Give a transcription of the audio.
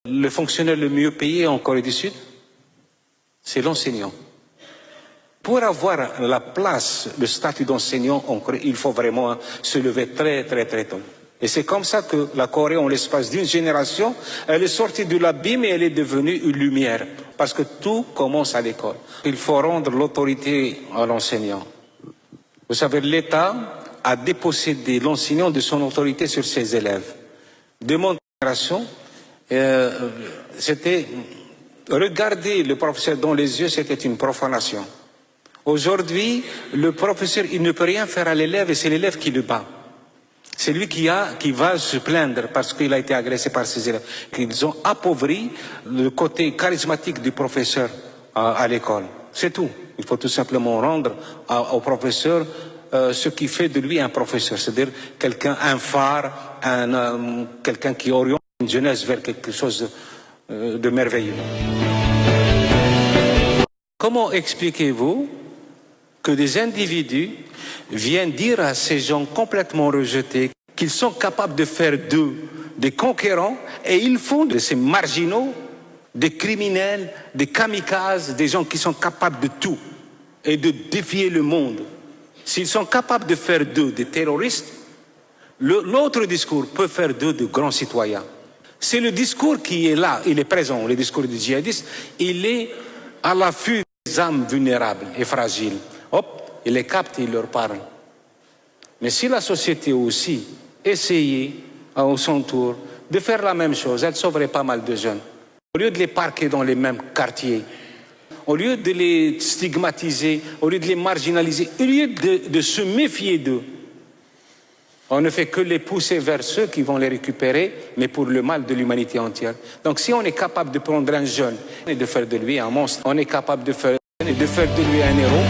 Le fonctionnaire le mieux payé en Corée du Sud, c'est l'enseignant. Pour avoir la place, le statut d'enseignant en Corée, il faut vraiment se lever très tôt. Et c'est comme ça que la Corée, en l'espace d'une génération, elle est sortie de l'abîme et elle est devenue une lumière. Parce que tout commence à l'école. Il faut rendre l'autorité à l'enseignant. Vous savez, l'État a dépossédé l'enseignant de son autorité sur ses élèves. De mon génération, c'était regarder le professeur dans les yeux, c'était une profanation. Aujourd'hui, le professeur, il ne peut rien faire à l'élève et c'est l'élève qui le bat. C'est lui qui va se plaindre parce qu'il a été agressé par ses élèves. Ils ont appauvri le côté charismatique du professeur à l'école. C'est tout. Il faut tout simplement rendre au professeur ce qui fait de lui un professeur. C'est-à-dire quelqu'un, un phare, quelqu'un qui oriente une jeunesse vers quelque chose de merveilleux. Comment expliquez-vous que des individus viennent dire à ces gens complètement rejetés qu'ils sont capables de faire d'eux des conquérants et ils font de ces marginaux des criminels, des kamikazes, des gens qui sont capables de tout et de défier le monde. S'ils sont capables de faire d'eux des terroristes, l'autre discours peut faire d'eux de grands citoyens. C'est le discours qui est là, il est présent, le discours des djihadistes, il est à l'affût des âmes vulnérables et fragiles. Hop, il les capte et il leur parle. Mais si la société aussi essayait, à son tour, de faire la même chose, elle sauverait pas mal de jeunes. Au lieu de les parquer dans les mêmes quartiers, au lieu de les stigmatiser, au lieu de les marginaliser, au lieu de se méfier d'eux, on ne fait que les pousser vers ceux qui vont les récupérer, mais pour le mal de l'humanité entière. Donc si on est capable de prendre un jeune et de faire de lui un monstre, on est capable de faire de lui un héros,